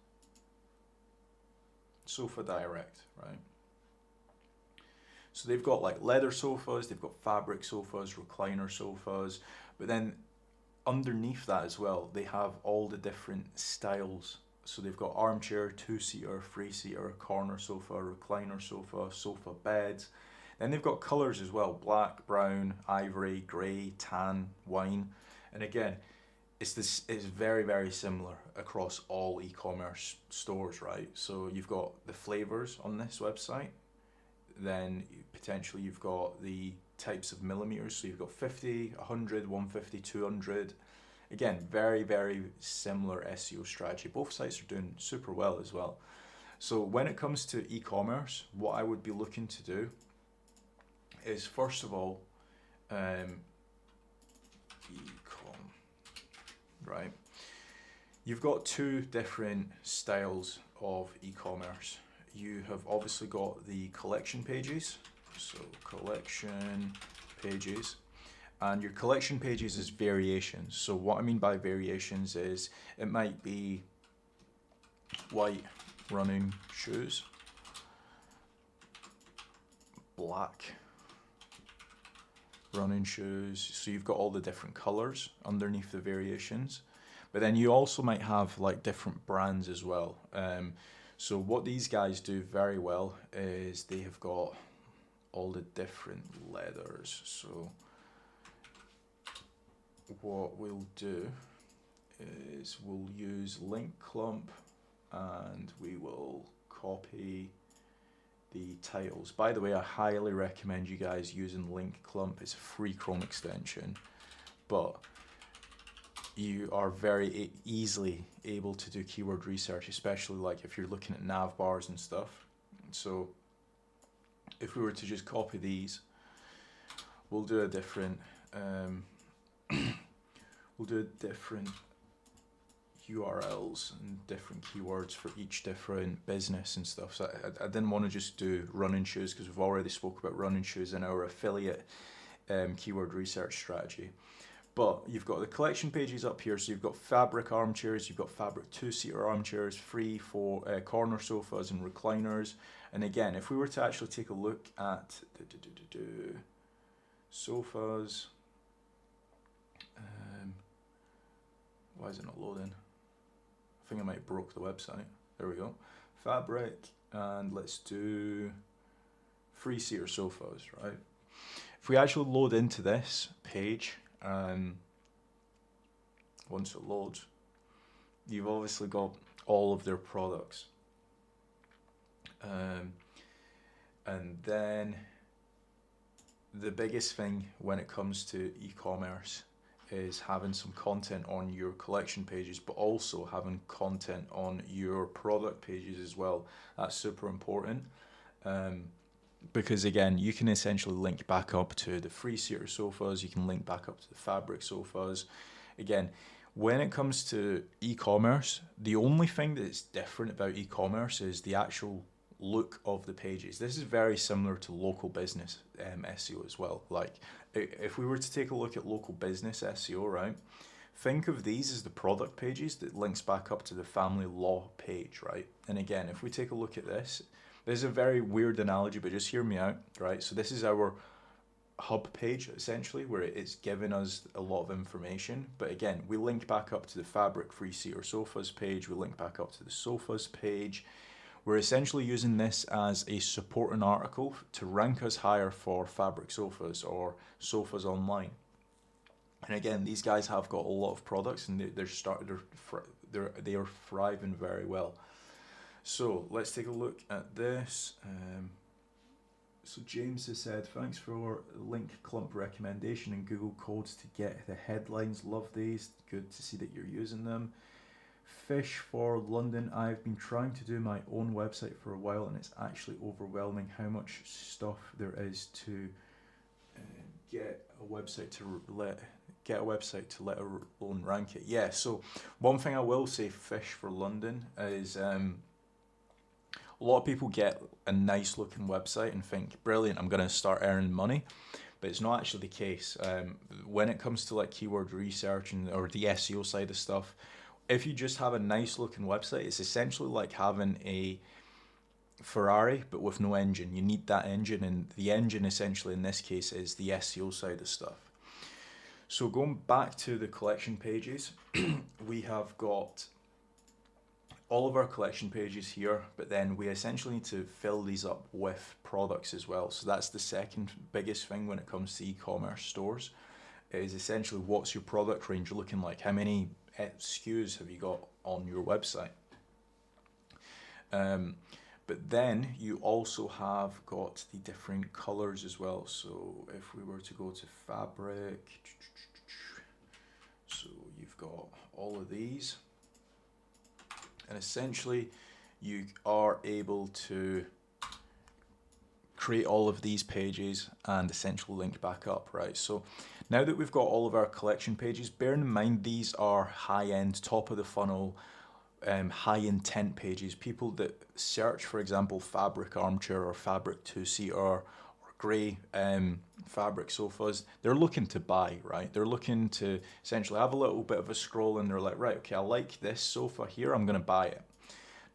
Sofa Direct, right? So they've got like leather sofas, they've got fabric sofas, recliner sofas, but then underneath that as well, they have all the different styles. So they've got armchair, two-seater, three-seater, corner sofa, recliner sofa, sofa beds. Then they've got colors as well, black, brown, ivory, grey, tan, wine. And again, it's very, very similar across all e-commerce stores, right? So you've got the flavors on this website, then potentially you've got the types of millimeters. So you've got 50, 100, 150, 200. Again, very, very similar SEO strategy. Both sites are doing super well as well. So when it comes to e-commerce, what I would be looking to do is, first of all, e-com, right? You've got two different styles of e-commerce. You have obviously got the collection pages, so collection pages, and your collection pages is variations. So what I mean by variations is it might be white running shoes, black running shoes. So you've got all the different colors underneath the variations, but then you also might have like different brands as well. So what these guys do very well is they have got all the different leathers. So what we'll do is we'll use link clump and we will copy the titles. By the way, I highly recommend you guys using link clump. It's a free Chrome extension, but you are very easily able to do keyword research, especially like if you're looking at nav bars and stuff. So if we were to just copy these, we'll do a different we'll do different URLs and different keywords for each different business and stuff. So I didn't want to just do running shoes because we've already spoke about running shoes in our affiliate keyword research strategy. But you've got the collection pages up here. So you've got fabric armchairs, you've got fabric two-seater armchairs, free for corner sofas and recliners. And again, if we were to actually take a look at sofas, why is it not loading? I think I might have broke the website. There we go. Fabric, and let's do free seater sofas, right? If we actually load into this page, once it loads, you've obviously got all of their products. And then the biggest thing when it comes to e-commerce is having some content on your collection pages, but also having content on your product pages as well. That's super important. Because again, you can essentially link back up to the free seater sofas, you can link back up to the fabric sofas. Again, when it comes to e-commerce, the only thing that's different about e-commerce is the actual look of the pages. This is very similar to local business SEO as well. Like if we were to take a look at local business SEO, right? Think of these as the product pages that links back up to the family law page, right? And again, if we take a look at this, this is a very weird analogy, but just hear me out, right? So this is our hub page, essentially, where it's giving us a lot of information. But again, we link back up to the fabric free seater sofas page. We link back up to the sofas page. We're essentially using this as a supporting article to rank us higher for fabric sofas or sofas online. And again, these guys have got a lot of products, and they are thriving very well. So let's take a look at this. So James has said, thanks for link clump recommendation and Google codes to get the headlines. Love these. Good to see that you're using them. Fish for London. I've been trying to do my own website for a while, and it's actually overwhelming how much stuff there is to get a website to let alone rank it. Yeah. So one thing I will say, Fish for London, is a lot of people get a nice looking website and think, brilliant, I'm going to start earning money. But it's not actually the case. When it comes to like keyword research or the SEO side of stuff, if you just have a nice looking website, it's essentially like having a Ferrari but with no engine. You need that engine, and the engine essentially in this case is the SEO side of stuff. So going back to the collection pages, we have got all of our collection pages here, but then we essentially need to fill these up with products as well. So that's the second biggest thing when it comes to e-commerce stores. is essentially what's your product range looking like? How many SKUs have you got on your website? But then you also have got the different colors as well. So if we were to go to fabric, so you've got all of these, and essentially you are able to create all of these pages and essentially link back up, right? So now that we've got all of our collection pages, bear in mind these are high-end, top of the funnel, high intent pages. People that search, for example, fabric armchair or fabric two-seater or grey fabric sofas, they're looking to buy, right? They're looking to essentially have a little bit of a scroll and they're like, right, okay, I like this sofa here, I'm gonna buy it.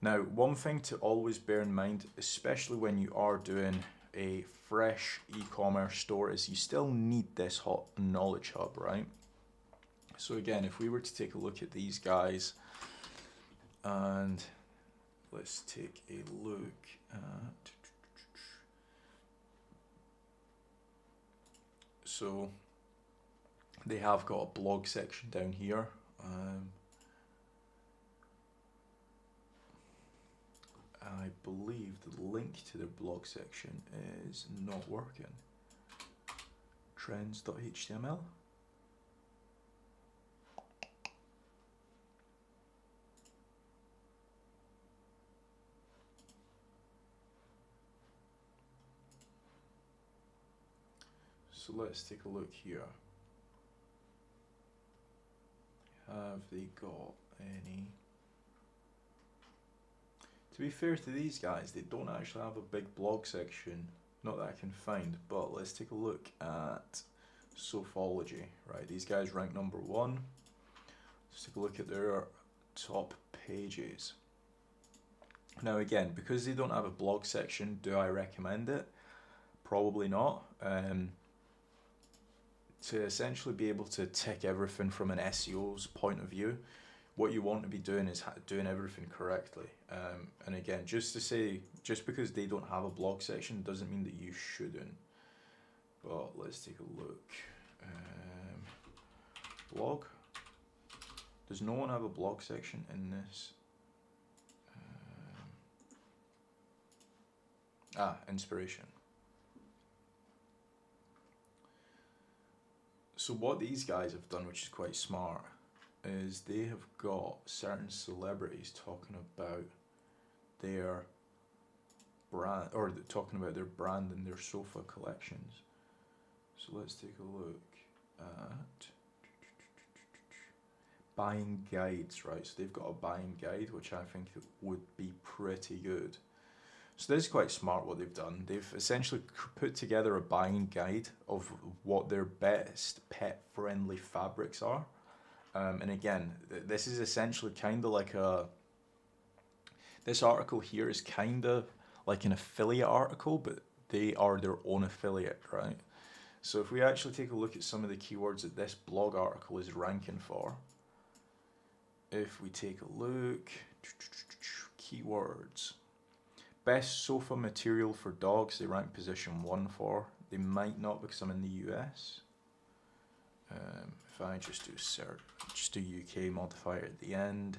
Now, one thing to always bear in mind, especially when you are doing a fresh e-commerce store, is you still need this hot knowledge hub, right? So again, if we were to take a look at these guys, and let's take a look at, so they have got a blog section down here. I believe the link to their blog section is not working. Trends.html. So let's take a look here. Have they got any? To be fair to these guys, they don't actually have a big blog section, not that I can find, but let's take a look at Sofology, right? These guys rank number 1. Let's take a look at their top pages. Now again, because they don't have a blog section, do I recommend it? Probably not. To essentially be able to tick everything from an SEO's point of view, what you want to be doing is doing everything correctly. And again, just to say, just because they don't have a blog section doesn't mean that you shouldn't. But let's take a look. Blog. Does no one have a blog section in this? Inspiration. So what these guys have done, which is quite smart, is they have got certain celebrities talking about their brand, or talking about their brand and their sofa collections. So let's take a look at buying guides, right? So they've got a buying guide, which I think would be pretty good. So this is quite smart what they've done. They've essentially put together a buying guide of what their best pet-friendly fabrics are. And again, this is essentially kind of like this article here is kind of like an affiliate article, but they are their own affiliate, right? So if we actually take a look at some of the keywords that this blog article is ranking for, if we take a look, keywords. Best sofa material for dogs, they rank position 1 for. They might not because I'm in the US. If I just do search, just do UK modifier at the end.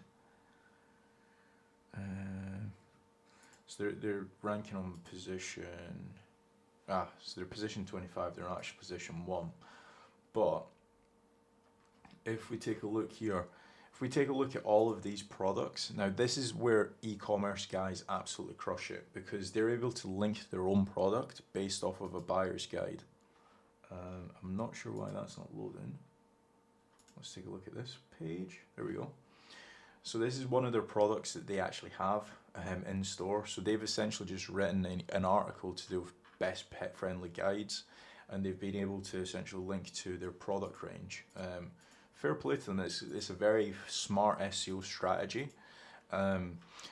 So they're ranking on position, so they're position 25, they're not actually position 1. But if we take a look here, if we take a look at all of these products, now this is where e-commerce guys absolutely crush it, because they're able to link their own product based off of a buyer's guide. I'm not sure why that's not loading. Let's take a look at this page. There we go. So this is one of their products that they actually have in store. So they've essentially just written an article to do with best pet-friendly guides, and they've been able to essentially link to their product range. Fair play to them. It's a very smart SEO strategy.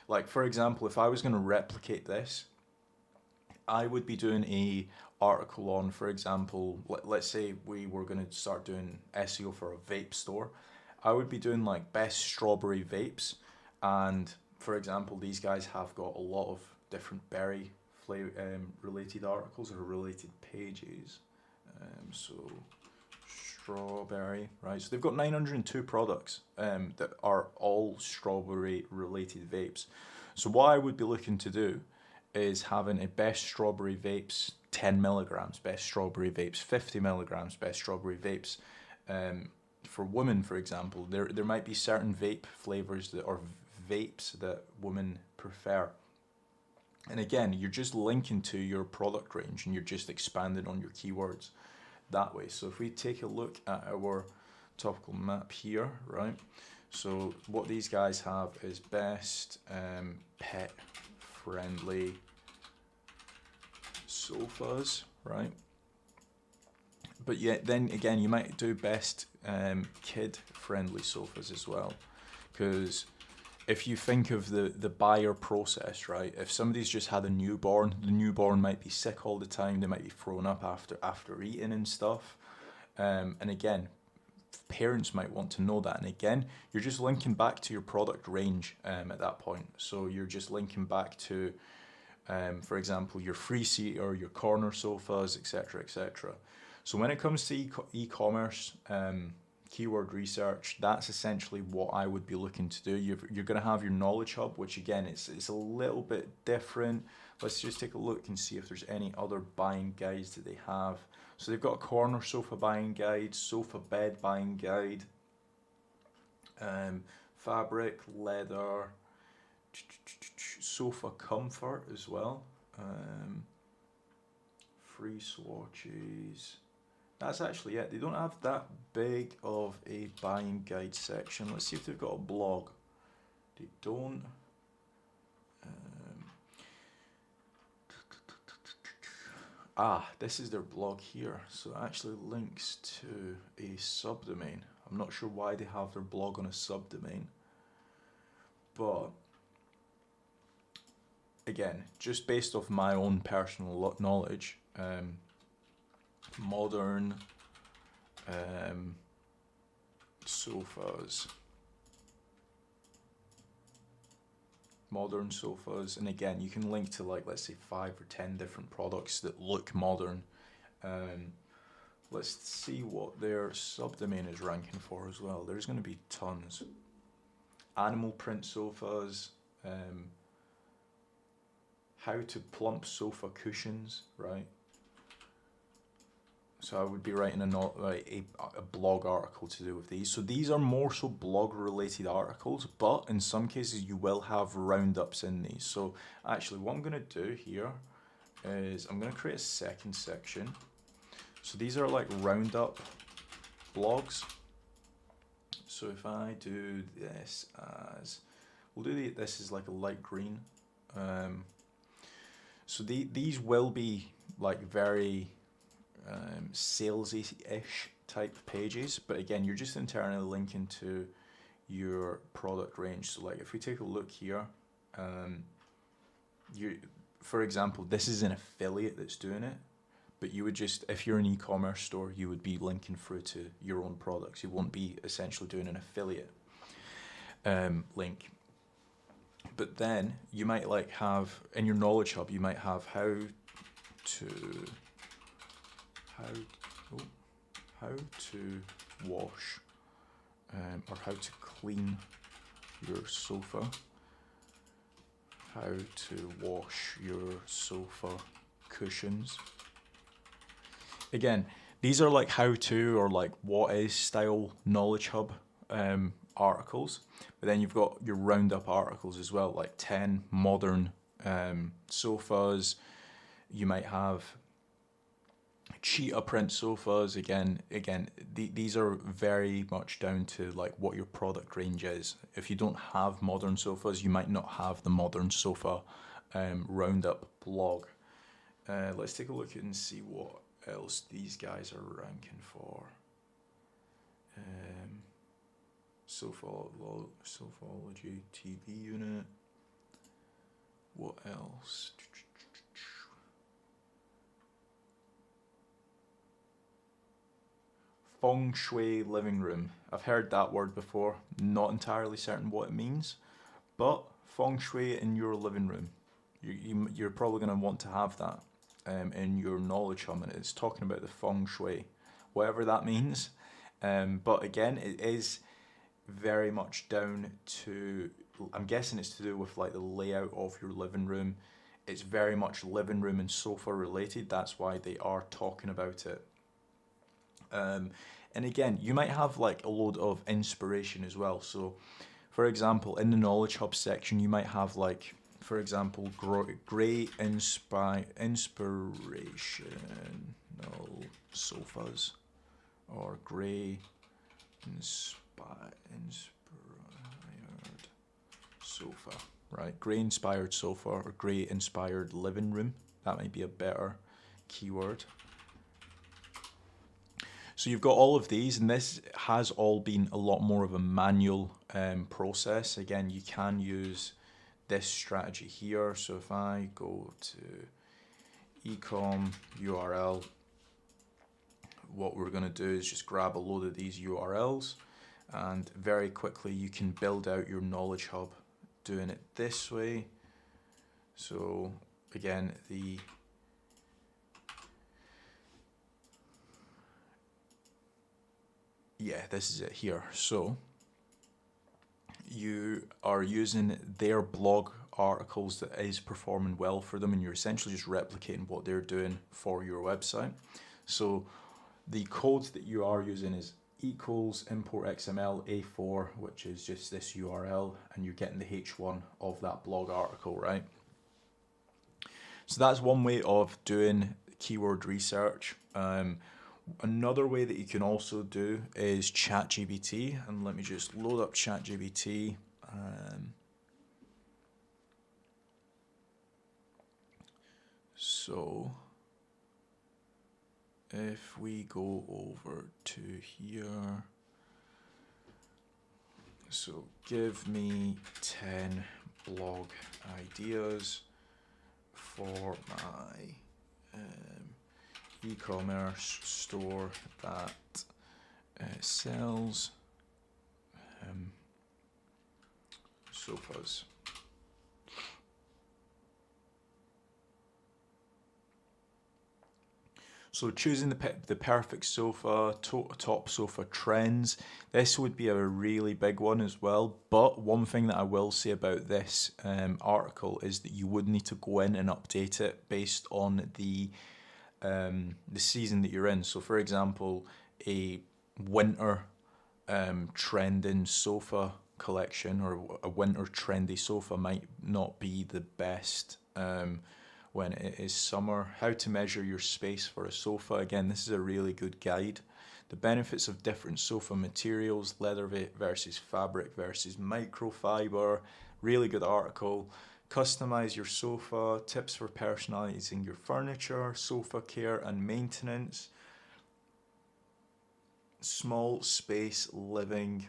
Like for example, if I was going to replicate this, I would be doing a article on, for example, let's say we were going to start doing SEO for a vape store. I would be doing like best strawberry vapes, and for example, these guys have got a lot of different berry related articles or related pages. So strawberry, right? So they've got 902 products that are all strawberry related vapes. So what I would be looking to do is having a best strawberry vapes 10 milligrams, best strawberry vapes 50 milligrams, best strawberry vapes. For women, for example, there might be certain vape flavors that or vapes that women prefer. And again, you're just linking to your product range and you're just expanding on your keywords that way. So if we take a look at our topical map here, right? So what these guys have is best pet friendly sofas, right? But yet then again, you might do best kid friendly sofas as well, because if you think of the buyer process, right? If somebody's just had a newborn, the newborn might be sick all the time. They might be thrown up after eating and stuff. And again, parents might want to know that. And again, you're just linking back to your product range at that point. So you're just linking back to, for example, your three-seater, your corner sofas, etc., etc. So when it comes to e-commerce, keyword research, that's essentially what I would be looking to do. You're going to have your knowledge hub, which again, it's a little bit different. Let's just take a look and see if there's any other buying guides that they have. So they've got a corner sofa buying guide, sofa bed buying guide, fabric, leather, sofa comfort as well, free swatches. That's actually it. They don't have that big of a buying guide section. Let's see if they've got a blog. They don't. This is their blog here. So it actually links to a subdomain. I'm not sure why they have their blog on a subdomain. But again, just based off my own personal knowledge, modern sofas, and again, you can link to like, let's say 5 or 10 different products that look modern. Let's see what their subdomain is ranking for as well. There's going to be tons. Animal print sofas, how to plump sofa cushions, right? So I would be writing a blog article to do with these. So these are more so blog related articles, but in some cases you will have roundups in these. So actually what I'm going to do here is I'm going to create a second section. So these are like roundup blogs. So if I do this as, we'll do this as like a light green. So these will be like very salesy-ish type pages, but again, you're just internally linking to your product range. So like if we take a look here, for example, this is an affiliate that's doing it, but you would just, if you're an e-commerce store, you would be linking through to your own products. You won't be essentially doing an affiliate link. But then you might like have, in your knowledge hub, you might have how to wash or how to clean your sofa, how to wash your sofa cushions. Again, these are like how to or like what is style knowledge hub articles, but then you've got your roundup articles as well, like 10 modern sofas. You might have cheetah print sofas. Again, these are very much down to like what your product range is. If you don't have modern sofas, you might not have the modern sofa roundup blog. Let's take a look and see what else these guys are ranking for. Sofology TV unit. What else? Feng Shui living room. I've heard that word before, not entirely certain what it means, but Feng Shui in your living room. You're probably going to want to have that in your knowledge hub, and it's talking about the Feng Shui, whatever that means. But again, it is very much down to, I'm guessing it's to do with like the layout of your living room. It's very much living room and sofa related. That's why they are talking about it. And again, you might have like a load of inspiration as well. So, for example, in the Knowledge Hub section, you might have like, for example, great inspirational sofas, or grey inspired sofa, right? Grey inspired sofa or grey inspired living room. That might be a better keyword. So you've got all of these, and this has all been a lot more of a manual process. Again, you can use this strategy here. So if I go to ecom URL, what we're going to do is just grab a load of these URLs, and very quickly you can build out your Knowledge Hub doing it this way. So again, this is it here. So you are using their blog articles that is performing well for them, and you're essentially just replicating what they're doing for your website. So the code that you are using is equals import XML A4, which is just this URL, and you're getting the H1 of that blog article, right? So that's one way of doing keyword research. Another way that you can also do is ChatGPT, and let me just load up ChatGPT. So if we go over to here, so give me 10 blog ideas for my e-commerce store that sells sofas. So choosing the perfect sofa, top sofa trends, this would be a really big one as well. But one thing that I will say about this article is that you would need to go in and update it based on the season that you're in. So for example, a winter trending sofa collection or a winter trendy sofa might not be the best when it is summer. How to measure your space for a sofa. Again, this is a really good guide. The benefits of different sofa materials, leather versus fabric versus microfiber. Really good article. Customize your sofa, tips for personalizing your furniture, sofa care and maintenance. Small space living.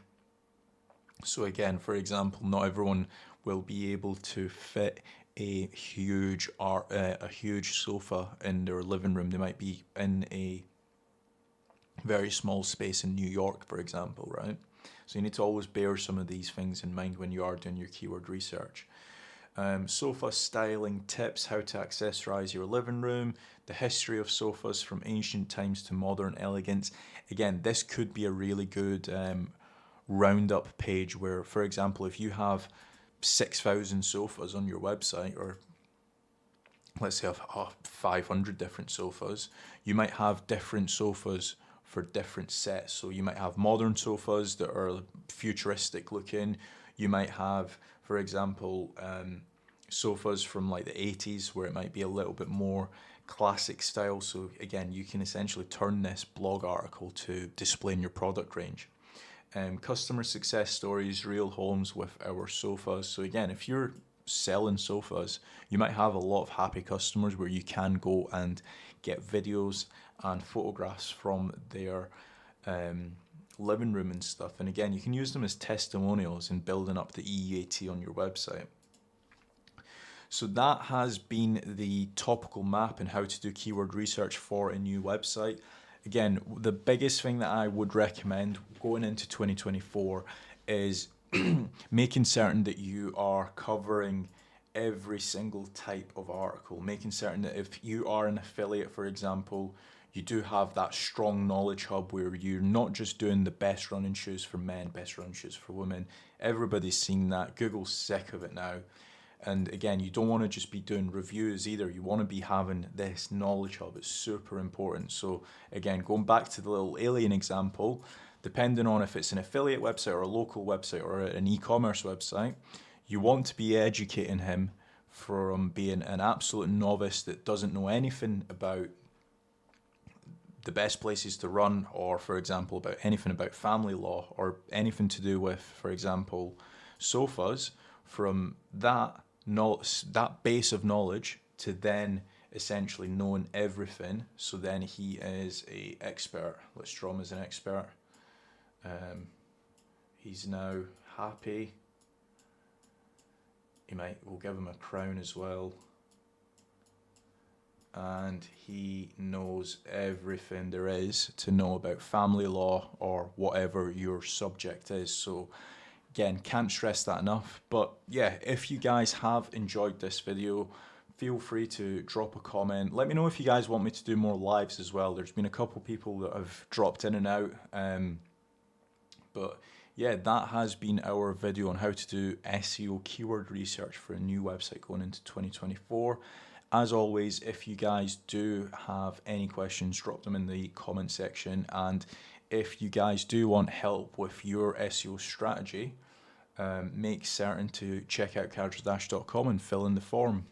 So again, for example, not everyone will be able to fit a huge sofa in their living room. They might be in a very small space in New York, for example, right? So you need to always bear some of these things in mind when you are doing your keyword research. Sofa styling tips, how to accessorize your living room, the history of sofas from ancient times to modern elegance. Again, this could be a really good roundup page where, for example, if you have 6,000 sofas on your website, or let's say 500 different sofas, you might have different sofas for different sets. So you might have modern sofas that are futuristic looking. You might have, for example, sofas from like the 80s where it might be a little bit more classic style. So again, you can essentially turn this blog article to displaying your product range. Customer success stories, real homes with our sofas. So again, if you're selling sofas, you might have a lot of happy customers where you can go and get videos and photographs from their living room and stuff. And again, you can use them as testimonials in building up the EUAT on your website. So that has been the topical map and how to do keyword research for a new website. Again, the biggest thing that I would recommend going into 2024 is making certain that you are covering every single type of article, making certain that if you are an affiliate, for example, you do have that strong knowledge hub where you're not just doing the best running shoes for men, best running shoes for women. Everybody's seen that. Google's sick of it now. And again, you don't want to just be doing reviews either. You want to be having this knowledge hub. It's super important. So again, going back to the little alien example, depending on if it's an affiliate website or a local website or an e-commerce website, you want to be educating him from being an absolute novice that doesn't know anything about the best places to run, or for example, about anything about family law or anything to do with, for example, sofas, from that base of knowledge to then essentially knowing everything. So then he is a expert. Let's draw him as an expert. He's now happy. We'll give him a crown as well. And he knows everything there is to know about family law or whatever your subject is. So again, can't stress that enough. But yeah, if you guys have enjoyed this video, feel free to drop a comment. Let me know if you guys want me to do more lives as well. There's been a couple people that have dropped in and out. But yeah, that has been our video on how to do SEO keyword research for a new website going into 2024. As always, if you guys do have any questions, drop them in the comment section. And if you guys do want help with your SEO strategy, make certain to check out characterdash.com and fill in the form.